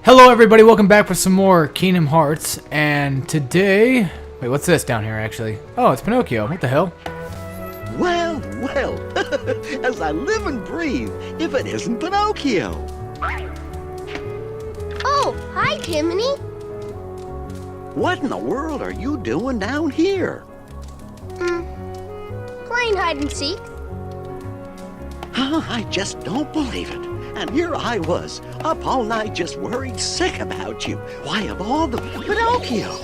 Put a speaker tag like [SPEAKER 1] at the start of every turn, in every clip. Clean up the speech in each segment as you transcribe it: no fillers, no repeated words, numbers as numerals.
[SPEAKER 1] Hello everybody, welcome back for some more Kingdom Hearts, and today... Wait, what's this down here actually? Oh, it's Pinocchio, what the hell?
[SPEAKER 2] Well, as I live and breathe, if it isn't Pinocchio.
[SPEAKER 3] Oh, hi, Timony.
[SPEAKER 2] What in the world are you doing down here?
[SPEAKER 3] Playing hide and seek.
[SPEAKER 2] I just don't believe it. And here I was, up all night just worried sick about you. Why, of all the... Pinocchio!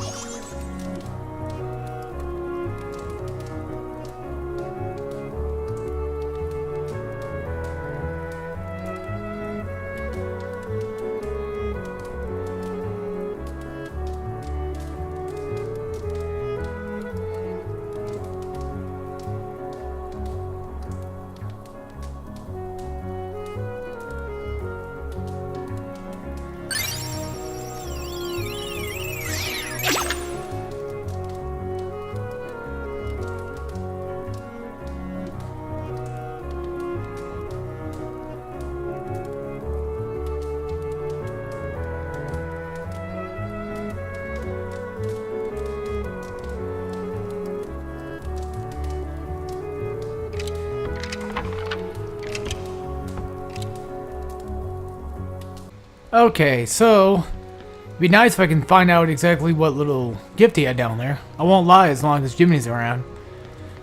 [SPEAKER 1] Okay, so... It'd be nice if I can find out exactly what little gift he had down there. I won't lie as long as Jiminy's around.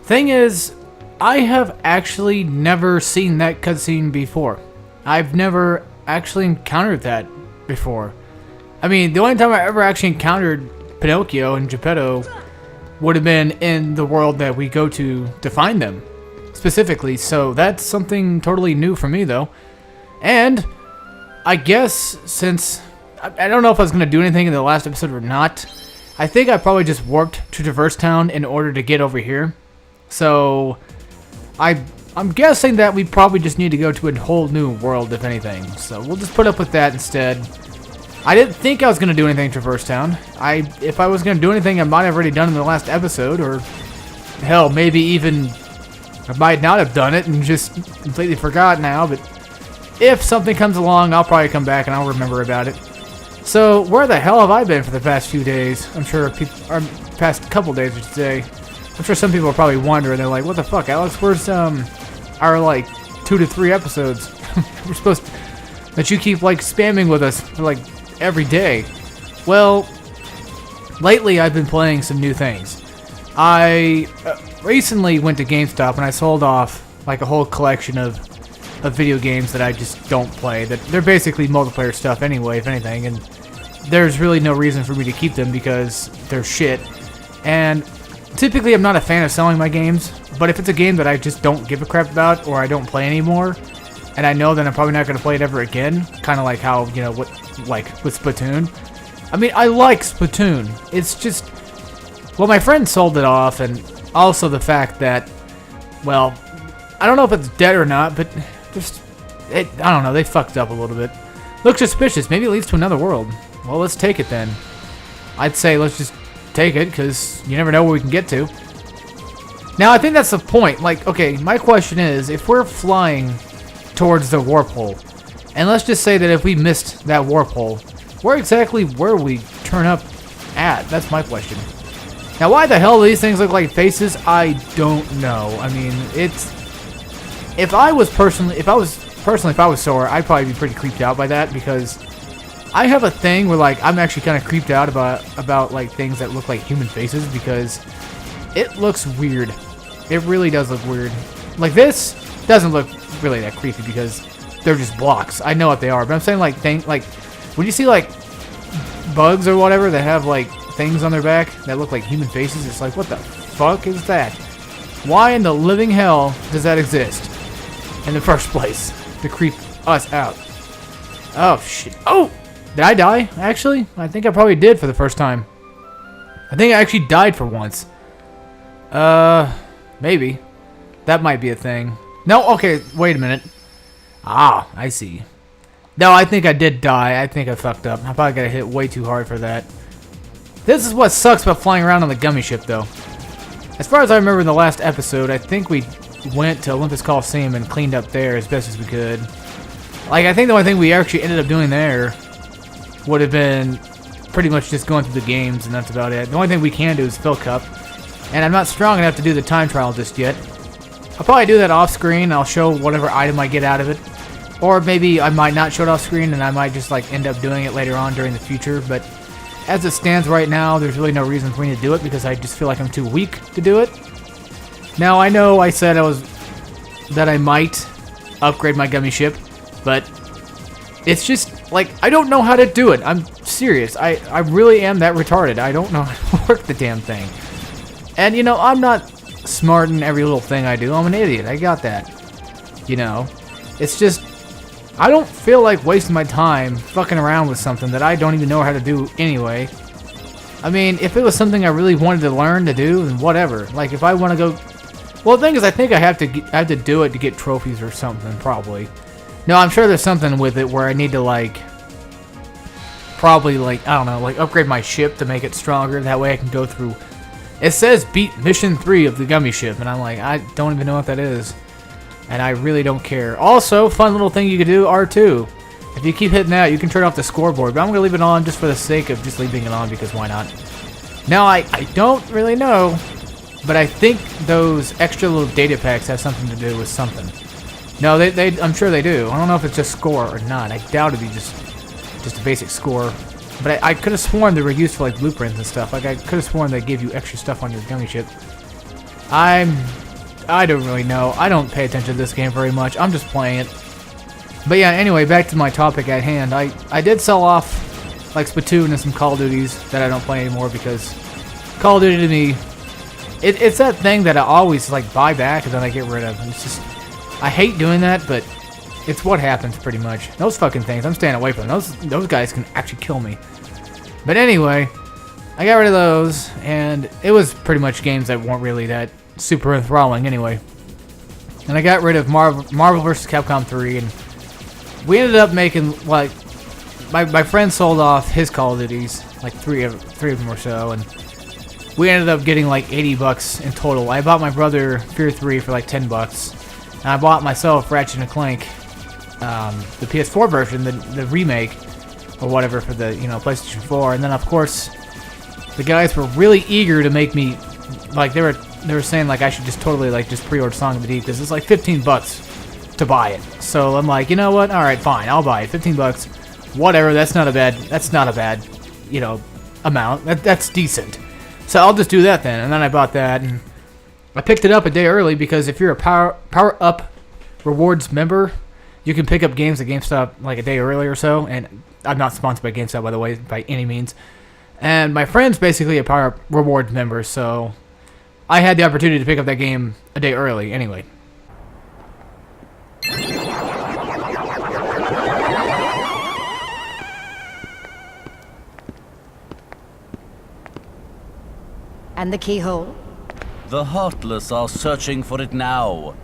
[SPEAKER 1] Thing is, I have actually never seen that cutscene before. I've never actually encountered that before. I mean, the only time I ever actually encountered Pinocchio and Geppetto would have been in the world that we go to find them, specifically. So that's something totally new for me, though. And I guess since I don't know if I was going to do anything in the last episode or not, I think I probably just warped to Jafars Town in order to get over here. So I'm guessing that we probably just need to go to a whole new world, if anything. So we'll just put up with that instead. I didn't think I was going to do anything in Jafars Town. If I was going to do anything, I might have already done in the last episode, or hell, maybe even I might not have done it and just completely forgot now, but if something comes along, I'll probably come back and I'll remember about it. So, where the hell have I been for the past few days? I'm sure or past couple days, I should say. I'm sure some people are probably wondering. They're like, what the fuck, Alex? Where's, our, like, 2 to 3 episodes? We're supposed to... That you keep, like, spamming with us for, like, every day. Well, lately I've been playing some new things. I recently went to GameStop and I sold off, like, a whole collection of video games that I just don't play. That they're basically multiplayer stuff anyway, if anything, and there's really no reason for me to keep them because they're shit. And typically I'm not a fan of selling my games, but if it's a game that I just don't give a crap about or I don't play anymore, and I know that I'm probably not going to play it ever again, kind of like how, you know, like with Splatoon. I mean, I like Splatoon. It's just, well, my friend sold it off, and also the fact that, well, I don't know if it's dead or not, but just, I don't know, they fucked up a little bit. Looks suspicious. Maybe it leads to another world. Well, let's take it then. I'd say let's just take it, because you never know where we can get to. Now, I think that's the point. Like, okay, my question is, if we're flying towards the warp hole, and let's just say that if we missed that warp hole, where exactly were we turn up at? That's my question. Now, why the hell do these things look like faces? I don't know. I mean, it's... If I was Sora, I'd probably be pretty creeped out by that, because I have a thing where, like, I'm actually kind of creeped out about like things that look like human faces, because it looks weird. It really does look weird. Like, this doesn't look really that creepy because they're just blocks. I know what they are, but I'm saying like when you see like bugs or whatever that have like things on their back that look like human faces, it's like, what the fuck is that? Why in the living hell does that exist in the first place to creep us out? Oh shit. Oh! Did I die, actually? I think I probably did for the first time. I think I actually died for once. Maybe. That might be a thing. No, okay, wait a minute. Ah, I see. No, I think I did die. I think I fucked up. I probably got hit way too hard for that. This is what sucks about flying around on the gummy ship, though. As far as I remember in the last episode, I think we went to Olympus Coliseum and cleaned up there as best as we could. Like, I think the only thing we actually ended up doing there would have been pretty much just going through the games, and that's about it. The only thing we can do is fill cup, and I'm not strong enough to do the time trial just yet. I'll probably do that off screen. I'll show whatever item I get out of it, or maybe I might not show it off screen, and I might just like end up doing it later on during the future. But as it stands right now, there's really no reason for me to do it because I just feel like I'm too weak to do it. Now I know I said that I might upgrade my gummy ship, but it's just like I don't know how to do it. I'm serious. I really am that retarded. I don't know how to work the damn thing. And you know, I'm not smart in every little thing I do. I'm an idiot. I got that. You know, it's just I don't feel like wasting my time fucking around with something that I don't even know how to do anyway. I mean, if it was something I really wanted to learn to do, then whatever. Like if I want to go, well, the thing is, I think I have to do it to get trophies or something, probably. No, I'm sure there's something with it where I need to like, probably like I don't know, like upgrade my ship to make it stronger. That way I can go through. It says beat mission 3 of the gummy ship, and I'm like, I don't even know what that is. And I really don't care. Also, fun little thing you could do, R2. If you keep hitting that, you can turn off the scoreboard. But I'm going to leave it on just for the sake of just leaving it on, because why not? Now, I don't really know, but I think those extra little data packs have something to do with something. No, I'm sure they do. I don't know if it's just score or not. I doubt it'd be just a basic score. But I could have sworn they were used for like blueprints and stuff. Like I could have sworn they gave you extra stuff on your gummy ship. I don't really know. I don't pay attention to this game very much. I'm just playing it. But yeah, anyway, back to my topic at hand. I did sell off like Splatoon and some Call of Duties that I don't play anymore because Call of Duty to me, it's that thing that I always like buy back and then I get rid of. It's just, I hate doing that, but it's what happens pretty much. Those fucking things, I'm staying away from those. Those guys can actually kill me. But anyway, I got rid of those, and it was pretty much games that weren't really that super enthralling anyway. And I got rid of Marvel vs. Capcom 3, and we ended up making, like, my friend sold off his Call of Duties, like three of them or so, and we ended up getting like $80 in total. I bought my brother Fear 3 for like $10, and I bought myself Ratchet & Clank, the PS4 version, the remake, or whatever for the, PlayStation 4, and then of course, the guys were really eager to make me, like, they were saying, like, I should just totally, like, just pre-order Song of the Deep, because it's, like, $15 to buy it. So I'm like, you know what? Alright, fine, I'll buy it. $15. Whatever, that's not a bad, amount. That's decent. So I'll just do that then. And then I bought that, and I picked it up a day early, because if you're a Power Up Rewards member, you can pick up games at GameStop, like, a day early or so, and I'm not sponsored by GameStop, by the way, by any means. And my friend's basically a Power Up Rewards member, so I had the opportunity to pick up that game a day early anyway.
[SPEAKER 4] And the keyhole?
[SPEAKER 5] The Heartless are searching for it now.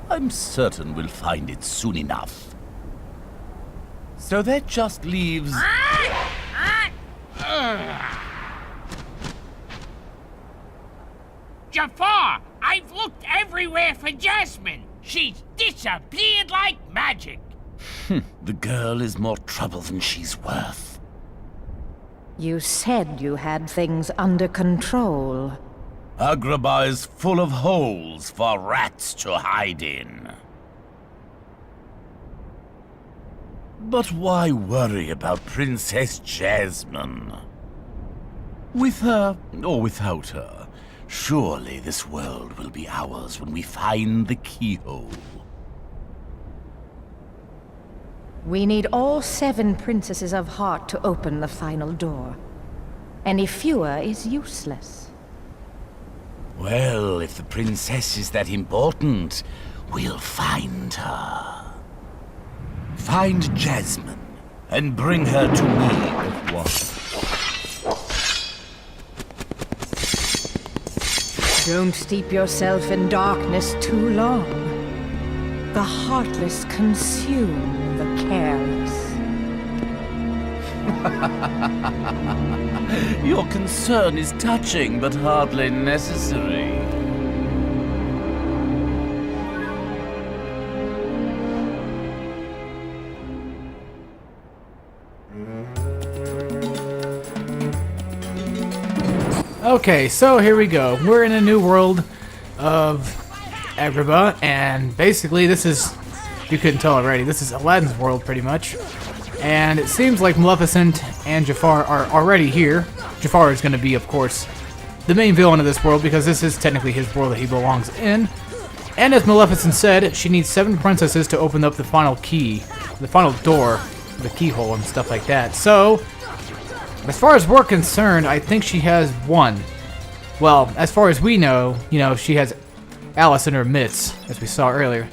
[SPEAKER 5] I'm certain we'll find it soon enough. So that just leaves...
[SPEAKER 6] Jafar! I've looked everywhere for Jasmine! She's disappeared like magic!
[SPEAKER 5] The girl is more trouble than she's worth.
[SPEAKER 4] You said you had things under control.
[SPEAKER 5] Agrabah is full of holes for rats to hide in. But why worry about Princess Jasmine? With her, or without her, surely this world will be ours when we find the keyhole.
[SPEAKER 4] We need all 7 princesses of heart to open the final door. Any fewer is useless.
[SPEAKER 5] Well, if the princess is that important, we'll find her. Find Jasmine, and bring her to me at once.
[SPEAKER 4] Don't steep yourself in darkness too long. The heartless consume the careless.
[SPEAKER 5] Your concern is touching, but hardly necessary.
[SPEAKER 1] Okay, so here we go. We're in a new world of Agrabah, and basically this is, you couldn't tell already, this is Aladdin's world pretty much. And it seems like Maleficent and Jafar are already here. Jafar is going to be, of course, the main villain of this world because this is technically his world that he belongs in. And as Maleficent said, she needs 7 princesses to open up the final key, the final door, the keyhole and stuff like that. So, as far as we're concerned, I think she has 1. Well, as far as we know, you know, she has Alice in her midst, as we saw earlier.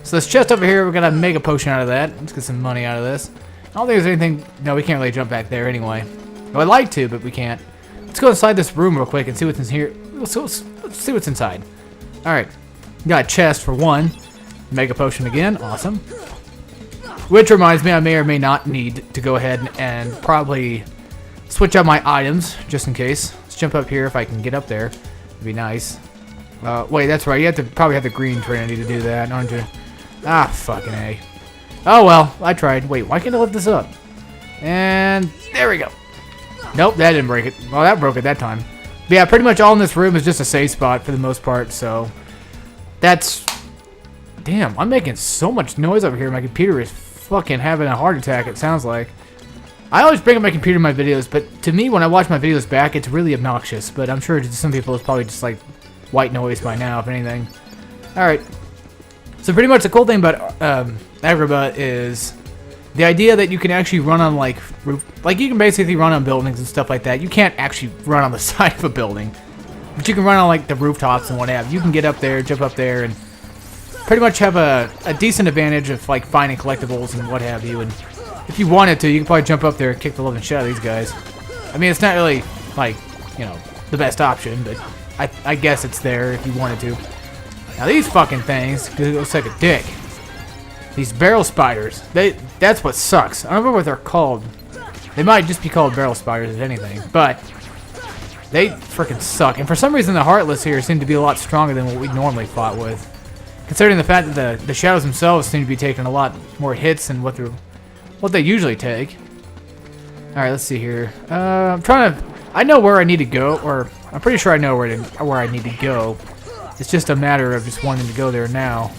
[SPEAKER 1] So this chest over here, we're going to make a potion out of that. Let's get some money out of this. I don't think there's anything... No, we can't really jump back there anyway. Well, I'd like to, but we can't. Let's go inside this room real quick and see what's in here. Let's see what's inside. Alright. Got a chest for 1. Mega potion again. Awesome. Which reminds me, I may or may not need to go ahead and probably switch out my items, just in case. Let's jump up here if I can get up there. It'd be nice. Wait, that's right. You have to probably have the green trinity to do that, aren't you? Ah, fucking A. Oh, well. I tried. Wait, why can't I lift this up? And there we go. Nope, that didn't break it. Well, that broke it that time. But yeah, pretty much all in this room is just a safe spot for the most part, so... That's... Damn, I'm making so much noise over here. My computer is fucking having a heart attack, it sounds like. I always bring up my computer in my videos, but to me, when I watch my videos back, it's really obnoxious. But I'm sure to some people it's probably just like white noise by now, if anything. Alright. So pretty much the cool thing about Agrabah is the idea that you can actually run on like roof, like you can basically run on buildings and stuff like that. You can't actually run on the side of a building, but you can run on like the rooftops and what have you. You can get up there, jump up there, and pretty much have a decent advantage of like finding collectibles and what have you. And if you wanted to, you could probably jump up there and kick the living shit out of these guys. I mean, it's not really like, you know, the best option, but I guess it's there if you wanted to. Now these fucking things, because it looks like a dick. These barrel spiders, that's what sucks. I don't remember what they're called. They might just be called barrel spiders, if anything, but they freaking suck. And for some reason, the Heartless here seem to be a lot stronger than what we normally fought with. Considering the fact that the shadows themselves seem to be taking a lot more hits than what they usually take. All right, let's see here. I'm trying to. I know where I need to go, or I'm pretty sure I know where I need to go. It's just a matter of just wanting to go there now.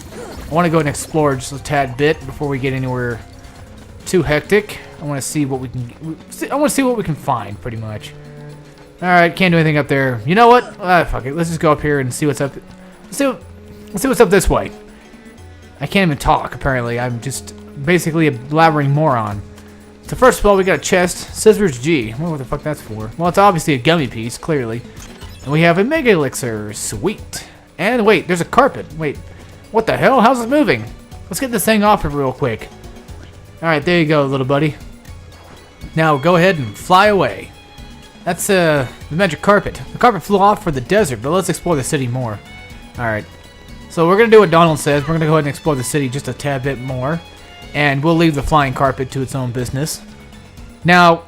[SPEAKER 1] I want to go and explore just a tad bit before we get anywhere too hectic. I want to see what we can. I want to see what we can find, pretty much. All right, can't do anything up there. You know what? Fuck it. Let's just go up here and see what's up. Let's see what's up this way. I can't even talk. Apparently, I'm just basically a blabbering moron. So first of all, we got a chest. Scissors G. I wonder what the fuck that's for. Well, it's obviously a gummy piece, clearly. And we have a mega elixir. Sweet. And wait, there's a carpet. Wait, what the hell? How's it moving? Let's get this thing off real quick. Alright, there you go, little buddy. Now go ahead and fly away. That's the magic carpet. The carpet flew off for the desert, but let's explore the city more. Alright. So we're going to do what Donald says. We're going to go ahead and explore the city just a tad bit more. And we'll leave the flying carpet to its own business. Now,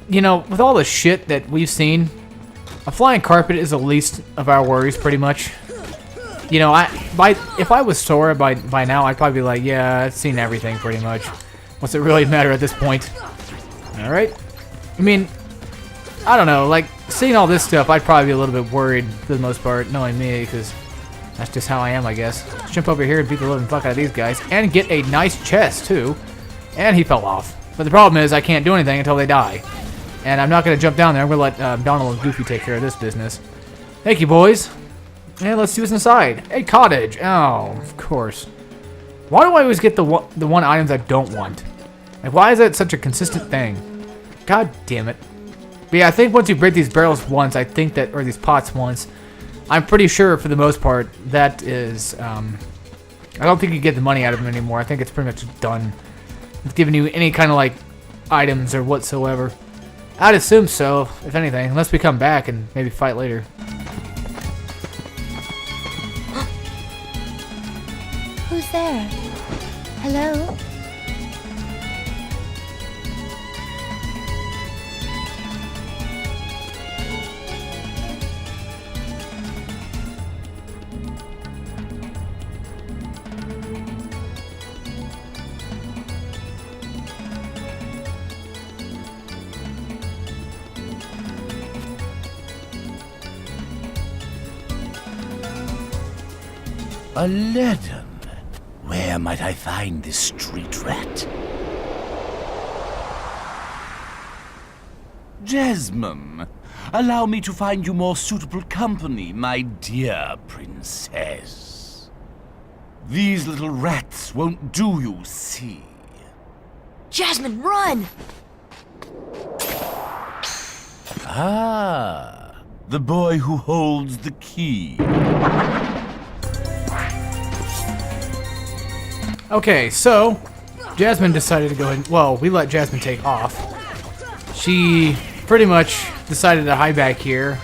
[SPEAKER 1] you know, with all the shit that we've seen, a flying carpet is the least of our worries, pretty much. You know, if I was Sora by now, I'd probably be like, yeah, I've seen everything, pretty much. What's it really matter at this point? Alright. I mean, I don't know, like, seeing all this stuff, I'd probably be a little bit worried, for the most part, knowing me, because that's just how I am, I guess. Let's jump over here and beat the living fuck out of these guys, and get a nice chest, too. And he fell off. But the problem is, I can't do anything until they die. And I'm not going to jump down there. I'm going to let Donald and Goofy take care of this business. Thank you, boys. And let's see what's inside. A cottage. Oh, of course. Why do I always get the one items I don't want? Like, why is that such a consistent thing? God damn it. But yeah, I think once you break these barrels once, I think that, or these pots once, I'm pretty sure for the most part that is, I don't think you get the money out of them anymore. I think it's pretty much done. It's giving you any kind of, like, items or whatsoever. I'd assume so, if anything, unless we come back and maybe fight later.
[SPEAKER 3] Who's there? Hello?
[SPEAKER 5] A leaden? Where might I find this street rat? Jasmine, allow me to find you more suitable company, my dear princess. These little rats won't do, you see.
[SPEAKER 3] Jasmine, run!
[SPEAKER 5] Ah, the boy who holds the key.
[SPEAKER 1] Okay, so Jasmine decided to go ahead. Well, we let Jasmine take off. She pretty much decided to hide back here,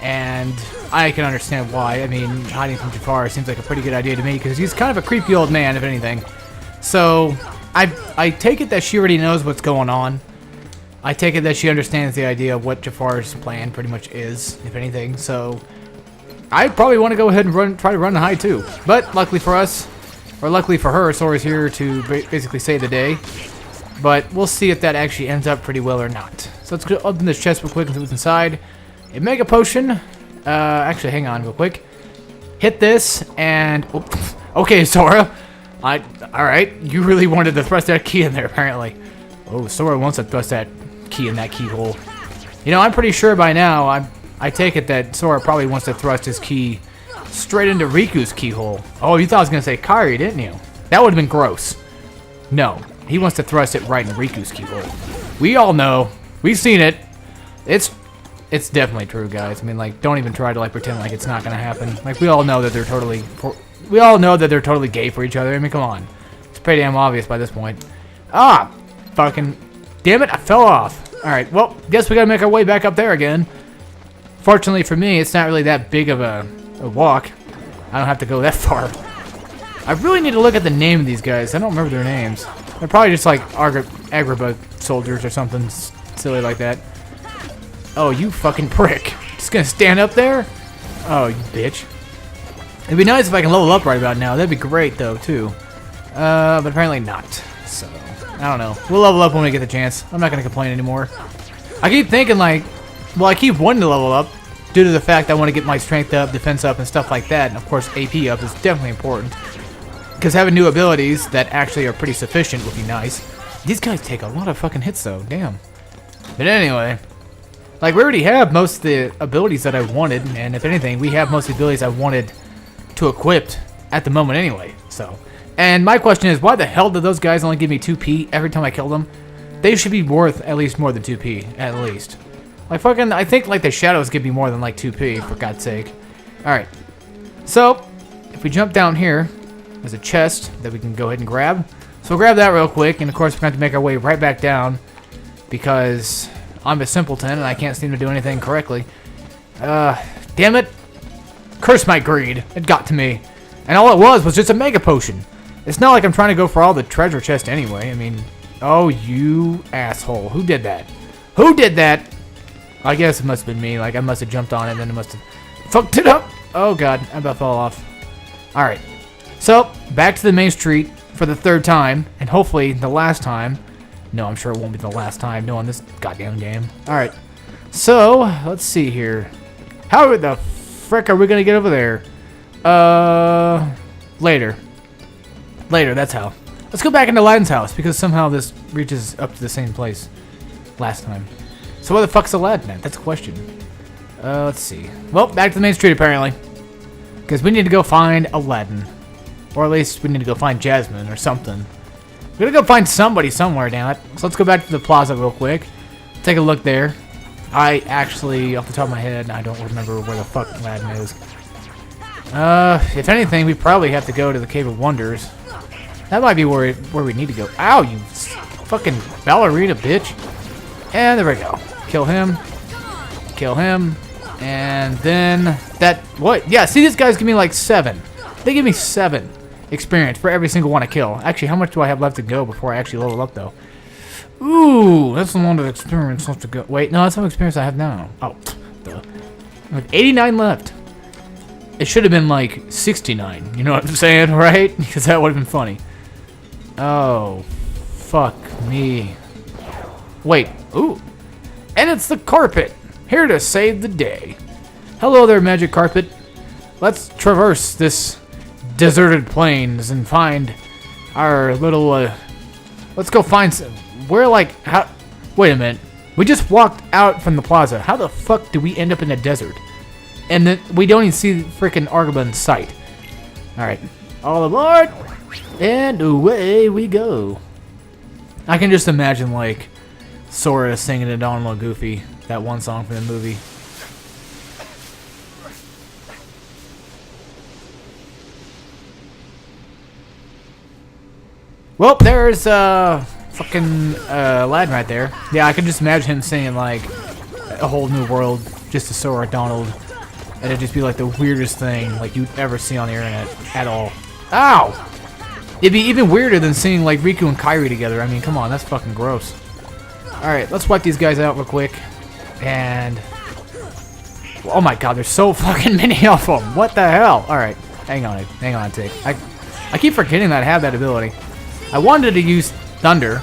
[SPEAKER 1] and I can understand why. I mean, hiding from Jafar seems like a pretty good idea to me because he's kind of a creepy old man, if anything. So I take it that she already knows what's going on. I take it that she understands the idea of what Jafar's plan pretty much is, if anything. So I probably want to go ahead and try to run and hide too. But luckily for us, or luckily for her, Sora's here to basically save the day. But we'll see if that actually ends up pretty well or not. So let's go open this chest real quick and see what's inside. A mega potion. Actually, hang on real quick. Hit this and... Oops. Okay, Sora. Alright, you really wanted to thrust that key in there, apparently. Oh, Sora wants to thrust that key in that keyhole. You know, I'm pretty sure by now, I take it that Sora probably wants to thrust his key straight into Riku's keyhole. Oh, you thought I was going to say Kairi, didn't you? That would have been gross. No, he wants to thrust it right in Riku's keyhole. We all know. We've seen it. It's definitely true, guys. I mean, like, don't even try to, like, pretend like it's not going to happen. Like, we all know that they're totally... We all know that they're totally gay for each other. I mean, come on. It's pretty damn obvious by this point. Ah! Fucking... Damn it, I fell off. Alright, well, guess we gotta make our way back up there again. Fortunately for me, it's not really that big of a walk. I don't have to go that far. I really need to look at the name of these guys. I don't remember their names. They're probably just like Agrabah soldiers or something silly like that. Oh, you fucking prick. Just gonna stand up there? Oh, you bitch. It'd be nice if I can level up right about now. That'd be great, though, too. But apparently not. So, I don't know. We'll level up when we get the chance. I'm not gonna complain anymore. I keep thinking, like... Well, I keep wanting to level up due to the fact I want to get my strength up, defense up, and stuff like that. And, of course, AP up is definitely important. Because having new abilities that actually are pretty sufficient would be nice. These guys take a lot of fucking hits, though. Damn. But anyway... Like, we already have most of the abilities that I wanted. And, if anything, we have most of the abilities I wanted to equip at the moment anyway. So... And my question is, why the hell did those guys only give me 2p every time I kill them? They should be worth at least more than 2p, at least. Like, fucking, I think, like, the shadows give me more than, like, 2p, for God's sake. Alright. So, if we jump down here, there's a chest that we can go ahead and grab. So we'll grab that real quick, and of course we're going to have to make our way right back down, because I'm a simpleton, and I can't seem to do anything correctly. Damn it. Curse my greed. It got to me. And all it was just a mega potion. It's not like I'm trying to go for all the treasure chest anyway. I mean, oh, you asshole. Who did that? Who did that? I guess it must have been me. Like, I must have jumped on it and then it must have fucked it up. Oh, God. I about fell off. Alright. So, back to the main street for the third time. And hopefully the last time. No, I'm sure it won't be the last time knowing this goddamn game. Alright. So, let's see here. How the frick are we going to get over there? Later. Later, that's how. Let's go back into Aladdin's house, because somehow this reaches up to the same place last time. So where the fuck's Aladdin at? That's a question. Let's see. Well, back to the main street, apparently. Because we need to go find Aladdin. Or at least we need to go find Jasmine or something. We're gonna go find somebody somewhere, damn it. So let's go back to the plaza real quick. Take a look there. I actually, off the top of my head, I don't remember where the fuck Aladdin is. If anything, we probably have to go to the Cave of Wonders. That might be where we need to go. Ow, you fucking ballerina bitch. And there we go. Kill him. Kill him. And then that... What? Yeah, see, these guys give me like 7. They give me 7 experience for every single one I kill. Actually, how much do I have left to go before I actually level up, though? Ooh, that's a lot of experience left to go. Wait, no, that's how much experience I have now. Oh, duh. I have 89 left. It should have been like 69, you know what I'm saying, right? Because that would have been funny. Oh, fuck me. Wait, ooh. And it's the carpet, here to save the day. Hello there, magic carpet. Let's traverse this deserted plains and find our little, let's go find some, we're like, how, wait a minute. We just walked out from the plaza. How the fuck did we end up in the desert? And then we don't even see freaking Agrabah in sight. Alright, all aboard! And away we go. I can just imagine, like, Sora singing to Donald Goofy, that one song from the movie. Well, there's fucking Aladdin right there. Yeah, I can just imagine him singing like a whole new world just to Sora Donald, and it'd just be like the weirdest thing like you'd ever see on the internet at all. Ow! It'd be even weirder than seeing like Riku and Kairi together. I mean, come on, that's fucking gross. All right, let's wipe these guys out real quick, and oh my god, there's so fucking many of them. What the hell? All right, hang on a tick. I keep forgetting that I have that ability. I wanted to use Thunder,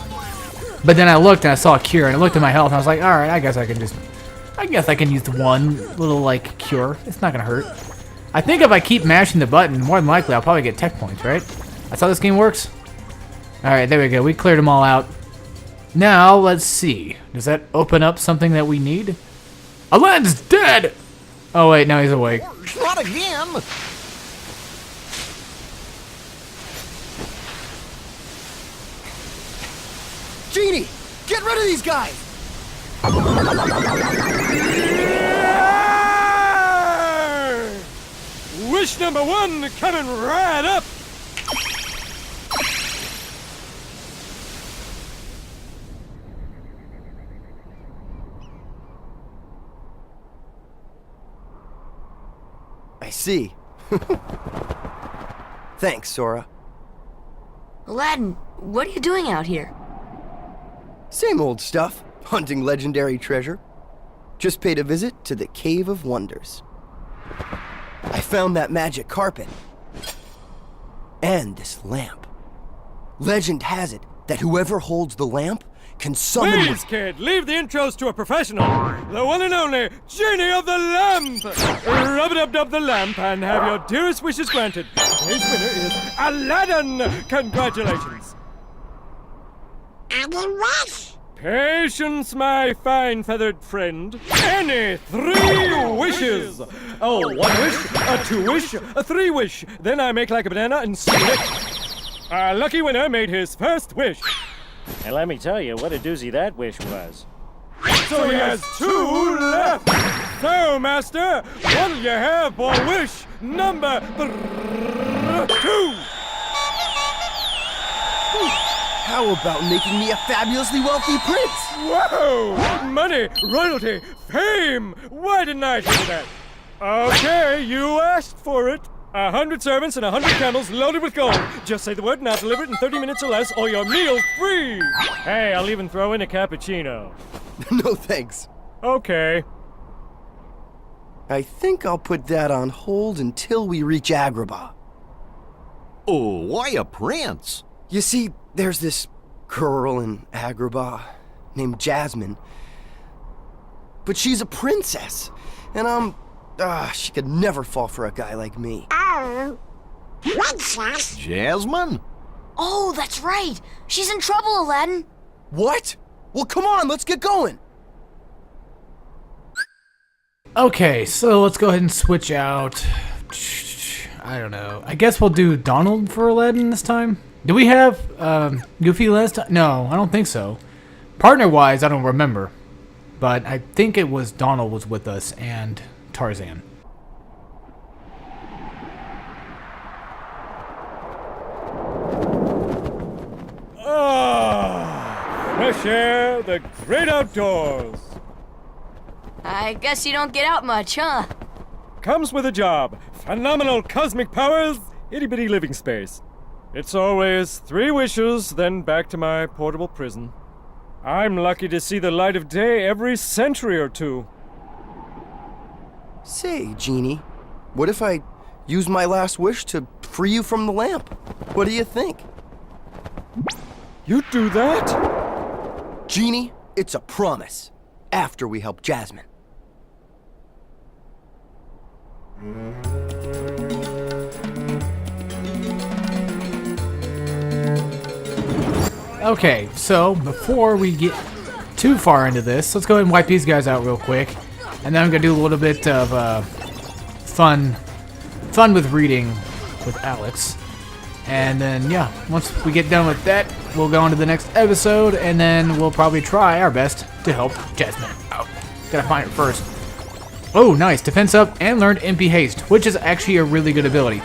[SPEAKER 1] but then I looked and I saw a cure, and I looked at my health and I was like, all right, I guess I can use one little like cure. It's not gonna hurt. I think if I keep mashing the button, more than likely I'll probably get tech points, right? That's how this game works. All right, there we go. We cleared them all out. Now let's see. Does that open up something that we need? Aladdin's dead. Oh wait, now he's awake.
[SPEAKER 2] Not again!
[SPEAKER 7] Genie, get rid of these guys!
[SPEAKER 8] Wish number one coming right up!
[SPEAKER 7] I see. Thanks, Sora.
[SPEAKER 3] Aladdin, what are you doing out here?
[SPEAKER 7] Same old stuff, hunting legendary treasure. Just paid a visit to the Cave of Wonders. I found that magic carpet. And this lamp. Legend has it that whoever holds the lamp can summon...
[SPEAKER 8] Please, kid, leave the intros to a professional. The one and only Genie of the Lamp! Rub-a-dub-dub the lamp and have your dearest wishes granted. Today's winner is Aladdin! Congratulations!
[SPEAKER 6] Aladdin what?
[SPEAKER 8] Patience, my fine feathered friend. Any 3 wishes. Oh, 1 wish, a 2 wish, a 3 wish. Then I make like a banana and split it. Our lucky winner made his first wish.
[SPEAKER 9] And let me tell you what a doozy that wish was.
[SPEAKER 8] So he has 2 left. So, Master, what'll you have for wish number 2?
[SPEAKER 7] How about making me a fabulously wealthy prince?
[SPEAKER 8] Whoa! Money, royalty, fame! Why didn't I hear that? Okay, you asked for it. 100 servants and 100 camels loaded with gold. Just say the word and I'll deliver it in 30 minutes or less, or your meal's free! Hey, I'll even throw in a cappuccino.
[SPEAKER 7] No thanks.
[SPEAKER 8] Okay.
[SPEAKER 7] I think I'll put that on hold until we reach Agrabah.
[SPEAKER 2] Oh, why a prince?
[SPEAKER 7] You see, there's this girl in Agrabah named Jasmine. But she's a princess, and she could never fall for a guy like me.
[SPEAKER 6] Oh. Princess?
[SPEAKER 2] Jasmine?
[SPEAKER 3] Oh, that's right. She's in trouble, Aladdin.
[SPEAKER 7] What? Well, come on, let's get going.
[SPEAKER 1] Okay, so let's go ahead and switch out. I don't know. I guess we'll do Donald for Aladdin this time. Do we have Goofy last time? No, I don't think so. Partner-wise, I don't remember. But I think it was Donald was with us and Tarzan.
[SPEAKER 8] Ah, fresh air, the great outdoors.
[SPEAKER 3] I guess you don't get out much, huh?
[SPEAKER 8] Comes with a job. Phenomenal cosmic powers, itty-bitty living space. It's always 3 wishes, then back to my portable prison. I'm lucky to see the light of day every century or 2.
[SPEAKER 7] Say, Genie, what if I use my last wish to free you from the lamp? What do you think?
[SPEAKER 8] You do that?
[SPEAKER 7] Genie, it's a promise. After we help Jasmine.
[SPEAKER 1] Okay, so before we get too far into this, let's go ahead and wipe these guys out real quick. And then I'm going to do a little bit of fun with reading with Alex. And then, yeah, once we get done with that, we'll go on to the next episode, and then we'll probably try our best to help Jasmine out. Gotta find it first. Oh, nice. Defense up and learned MP Haste, which is actually a really good ability.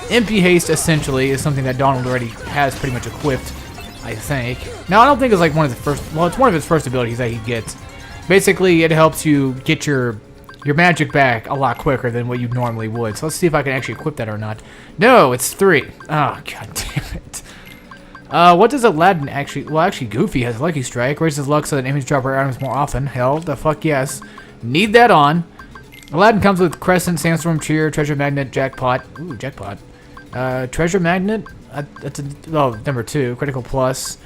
[SPEAKER 1] MP Haste, essentially, is something that Donald already has pretty much equipped, I think. Now, I don't think it's like one of the first... Well, it's one of his first abilities that he gets. Basically, it helps you get your magic back a lot quicker than what you normally would. So let's see if I can actually equip that or not. No, it's 3. Oh, god damn it. What does Aladdin actually... Well, actually, Goofy has Lucky Strike. Raises luck so that enemies drop our items more often. Hell, the fuck yes. Need that on. Aladdin comes with Crescent, Sandstorm, Cheer, Treasure Magnet, Jackpot. Ooh, Jackpot. Treasure Magnet? That's number 2. Critical Plus.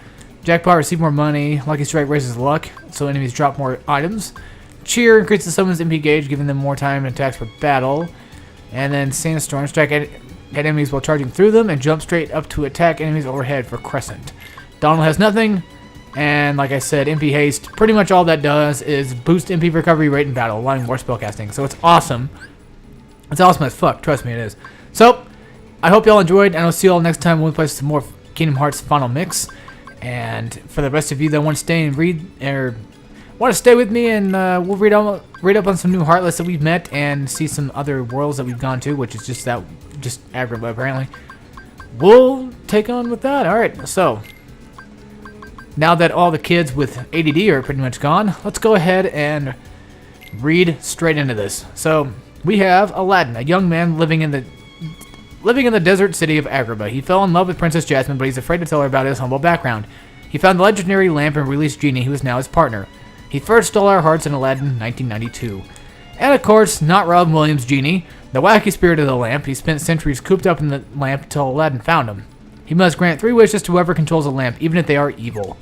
[SPEAKER 1] Jackpot, receive more money. Lucky Strike raises luck, so enemies drop more items. Cheer increases someone's MP gauge, giving them more time and attacks for battle. And then Sandstorm, strike at enemies while charging through them, and jump straight up to attack enemies overhead for Crescent. Donald has nothing, and like I said, MP Haste, pretty much all that does is boost MP recovery rate in battle, allowing more spellcasting. So it's awesome. It's awesome as fuck, trust me it is. So, I hope y'all enjoyed, and I'll see y'all next time when we play some more Kingdom Hearts Final Mix. And for the rest of you that want to stay and read, or want to stay with me, and we'll read up on some new Heartless that we've met, and see some other worlds that we've gone to, which is just Agrabah apparently. We'll take on with that. Alright, so now that all the kids with ADD are pretty much gone, let's go ahead and read straight into this. So we have Aladdin, a young man living in the desert city of Agrabah. He fell in love with Princess Jasmine, but he's afraid to tell her about his humble background. He found the legendary lamp and released Genie, who is now his partner. He first stole our hearts in Aladdin 1992. And of course, not Robin Williams' Genie, the wacky spirit of the lamp. He spent centuries cooped up in the lamp until Aladdin found him. He must grant 3 wishes to whoever controls the lamp, even if they are evil.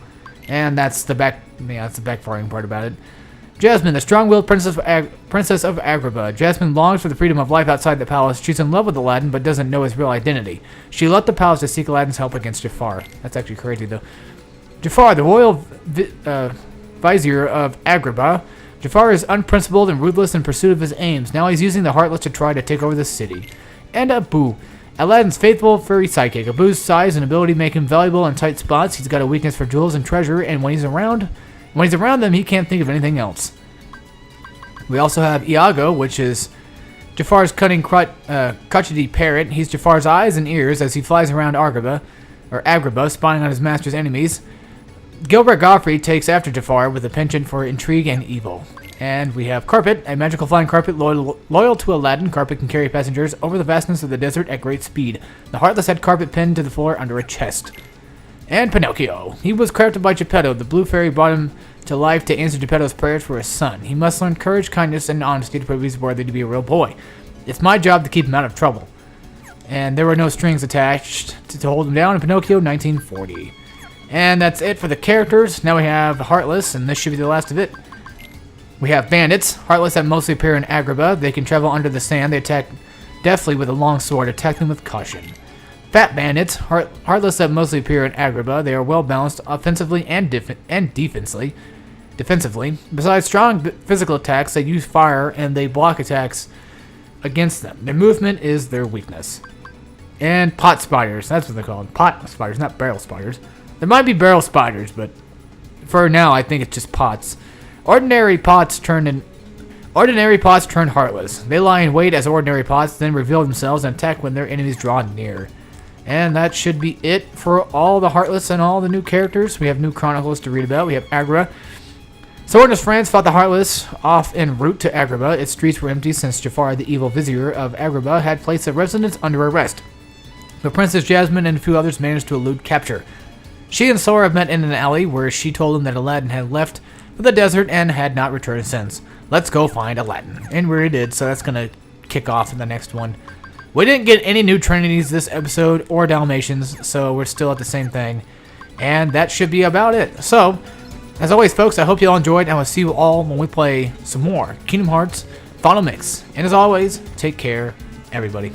[SPEAKER 1] And that's the backfiring part about it. Jasmine, the strong-willed princess of Agrabah. Jasmine longs for the freedom of life outside the palace. She's in love with Aladdin, but doesn't know his real identity. She left the palace to seek Aladdin's help against Jafar. That's actually crazy, though. Jafar, the royal vizier of Agrabah. Jafar is unprincipled and ruthless in pursuit of his aims. Now he's using the Heartless to try to take over the city. And Abu, Aladdin's faithful furry sidekick. Abu's size and ability make him valuable in tight spots. He's got a weakness for jewels and treasure, and when he's around them, he can't think of anything else. We also have Iago, which is Jafar's cunning crotchety parrot. He's Jafar's eyes and ears as he flies around Agrabah, spying on his master's enemies. Gilbert Gottfried takes after Jafar with a penchant for intrigue and evil. And we have Carpet, a magical flying carpet loyal to Aladdin. Carpet can carry passengers over the vastness of the desert at great speed. The Heartless had Carpet pinned to the floor under a chest. And Pinocchio. He was crafted by Geppetto. The blue fairy brought him to life to answer Geppetto's prayers for his son. He must learn courage, kindness, and honesty to prove he's worthy to be a real boy. It's my job to keep him out of trouble. And there were no strings attached to hold him down in Pinocchio 1940. And that's it for the characters. Now we have Heartless, and this should be the last of it. We have Bandits. Heartless that mostly appear in Agrabah. They can travel under the sand. They attack deftly with a long sword. Attack them with caution. Fat Bandits. Heartless that mostly appear in Agrabah. They are well balanced offensively and defensively. Besides strong physical attacks, they use fire and they block attacks against them. Their movement is their weakness. And Pot Spiders. That's what they're called. Pot Spiders, not Barrel Spiders. There might be barrel spiders, but for now, I think it's just pots. Ordinary pots turn heartless. They lie in wait as ordinary pots, then reveal themselves and attack when their enemies draw near. And that should be it for all the Heartless and all the new characters. We have new chronicles to read about. We have Agrabah. Sora and his friends fought the Heartless off en route to Agrabah. Its streets were empty since Jafar, the evil vizier of Agrabah, had placed the residents under arrest. But Princess Jasmine and a few others managed to elude capture. She and Sora met in an alley where she told him that Aladdin had left for the desert and had not returned since. Let's go find Aladdin. And we did, so that's going to kick off in the next one. We didn't get any new Trinities this episode or Dalmatians, so we're still at the same thing. And that should be about it. So, as always, folks, I hope you all enjoyed, and I will see you all when we play some more Kingdom Hearts Final Mix. And as always, take care, everybody.